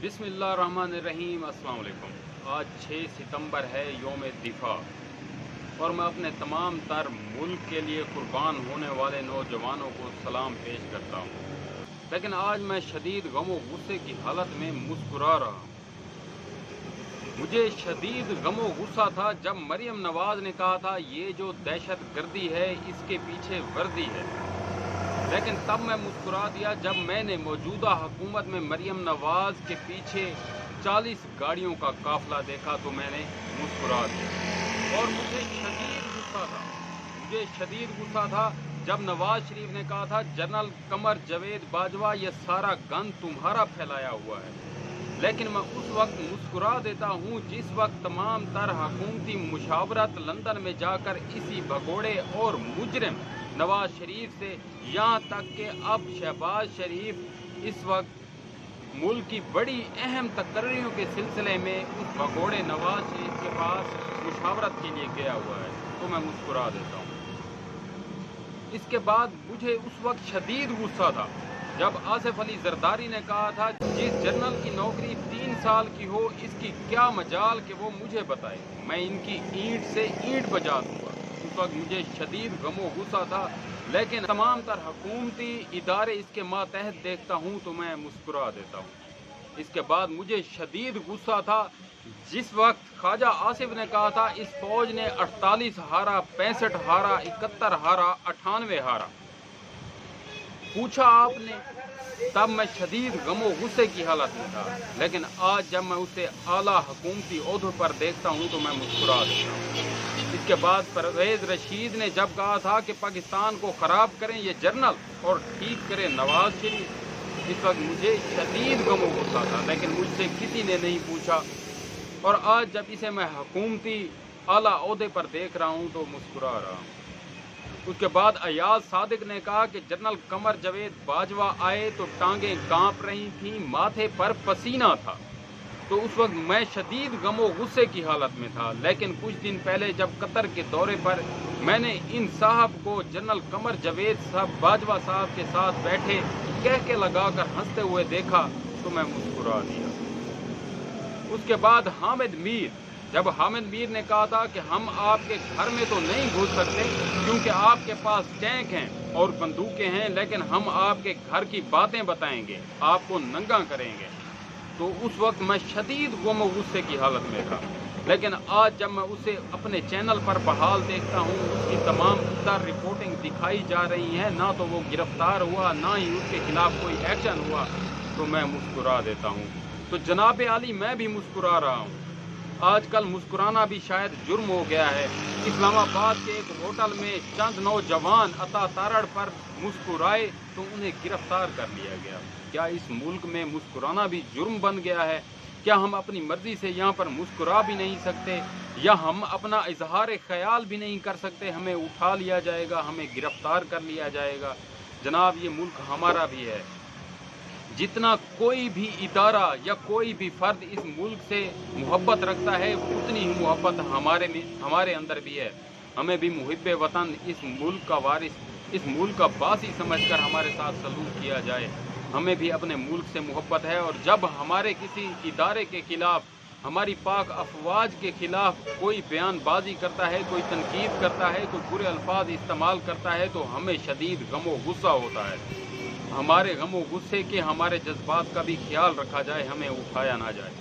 बिस्मिल्लाहिर्रहमानिर्रहीम। अस्सलाम वालेकुम। आज 6 सितंबर है, यौम दिफा, और मैं अपने तमाम तर मुल्क के लिए कुर्बान होने वाले नौजवानों को सलाम पेश करता हूँ। लेकिन आज मैं शदीद गम व गुस्से की हालत में मुस्कुरा रहा हूँ। मुझे शदीद गम व गुस्सा था जब मरियम नवाज ने कहा था ये जो दहशत गर्दी है इसके पीछे वर्दी है। लेकिन तब मैं मुस्कुरा दिया जब मैंने मौजूदा हुकूमत में मरियम नवाज के पीछे 40 गाड़ियों का काफिला देखा तो मैंने मुस्कुरा दिया। और मुझे शदीद गुस्सा था जब नवाज शरीफ ने कहा था जनरल कमर जावेद बाजवा ये सारा गंद तुम्हारा फैलाया हुआ है। लेकिन मैं उस वक्त मुस्कुरा देता हूँ जिस वक्त तमाम तर हुकूमती मुशावरत लंदन में जाकर इसी भगोड़े और मुजरिम नवाज शरीफ से, यहाँ तक कि अब शहबाज शरीफ इस वक्त मुल्क की बड़ी अहम तकरीरों के सिलसिले में उस भगोड़े नवाज शरीफ के पास मुशावरत के लिए गया हुआ है, तो मैं मुस्कुरा देता हूँ। इसके बाद मुझे उस वक्त शदीद गुस्सा था जब आसिफ अली जरदारी ने कहा था जिस जनरल की नौकरी 3 साल की हो इसकी क्या मजाल कि वो मुझे बताए, मैं इनकी ईंट से ईंट बजा दूंगा। उस वक्त मुझे शदीद गमो गुस्सा था, लेकिन तमाम तर हुकूमती इदारे इसके मातहत देखता हूँ तो मैं मुस्कुरा देता हूँ। इसके बाद मुझे शदीद गुस्सा था जिस वक्त ख्वाजा आसिफ ने कहा था इस फौज ने 48 हारा, 65 हारा, 71 हारा, 98 हारा पूछा आपने, तब मैं शदीद गमो गुस्से की हालत में था। लेकिन आज जब मैं उसे आला हुकूमती ओहदे पर देखता हूँ तो मैं मुस्कुरा देता हूँ। इसके बाद परवेज रशीद ने जब कहा था कि पाकिस्तान को ख़राब करें ये जर्नल और ठीक करें नवाज शरीफ, इस वक्त मुझे शदीद गमो गुस्सा था, लेकिन मुझसे किसी ने नहीं पूछा। और आज जब इसे मैं हुकूमती आला ओहदे पर देख रहा हूँ तो मुस्कुरा रहा हूँ। उसके बाद अयाज सादिक ने कहा कि जनरल कमर जावेद बाजवा आए तो टांगें कांप रही थीं, माथे पर पसीना था, तो उस वक्त मैं शदीद गमो गुस्से की हालत में था। लेकिन कुछ दिन पहले जब कतर के दौरे पर मैंने इन साहब को जनरल कमर जावेद साहब बाजवा साहब के साथ बैठे कह के लगाकर हंसते हुए देखा तो मैं मुस्कुरा दिया। उसके बाद जब हामिद मीर ने कहा था कि हम आपके घर में तो नहीं घुस सकते क्योंकि आपके पास टैंक हैं और बंदूकें हैं, लेकिन हम आपके घर की बातें बताएंगे, आपको नंगा करेंगे, तो उस वक्त मैं शदीद गम व गुस्से की हालत में था। लेकिन आज जब मैं उसे अपने चैनल पर बहाल देखता हूँ, उसकी तमाम तर रिपोर्टिंग दिखाई जा रही है, ना तो वो गिरफ्तार हुआ ना ही उसके खिलाफ कोई एक्शन हुआ, तो मैं मुस्कुरा देता हूँ। तो जनाब आली मैं भी मुस्कुरा रहा हूँ। आजकल मुस्कुराना भी शायद जुर्म हो गया है। इस्लामाबाद के एक होटल में चंद नौजवान अता तारड़ पर मुस्कुराए तो उन्हें गिरफ्तार कर लिया गया। क्या इस मुल्क में मुस्कुराना भी जुर्म बन गया है? क्या हम अपनी मर्जी से यहाँ पर मुस्कुरा भी नहीं सकते, या हम अपना इजहार ख्याल भी नहीं कर सकते? हमें उठा लिया जाएगा, हमें गिरफ्तार कर लिया जाएगा। जनाब, ये मुल्क हमारा भी है। जितना कोई भी इदारा या कोई भी फर्द इस मुल्क से मोहब्बत रखता है, उतनी ही मोहब्बत हमारे अंदर भी है। हमें भी मुहिब्बे वतन, इस मुल्क का वारिस, इस मुल्क का बासी समझकर हमारे साथ सलूक किया जाए। हमें भी अपने मुल्क से मोहब्बत है, और जब हमारे किसी इदारे के खिलाफ, हमारी पाक अफवाज के खिलाफ कोई बयानबाजी करता है, कोई तनकीद करता है, कोई बुरे अल्फाज इस्तेमाल करता है, तो हमें शदीद गमो गुस्सा होता है। हमारे गमो गुस्से के, हमारे जज्बात का भी ख्याल रखा जाए, हमें उठाया ना जाए।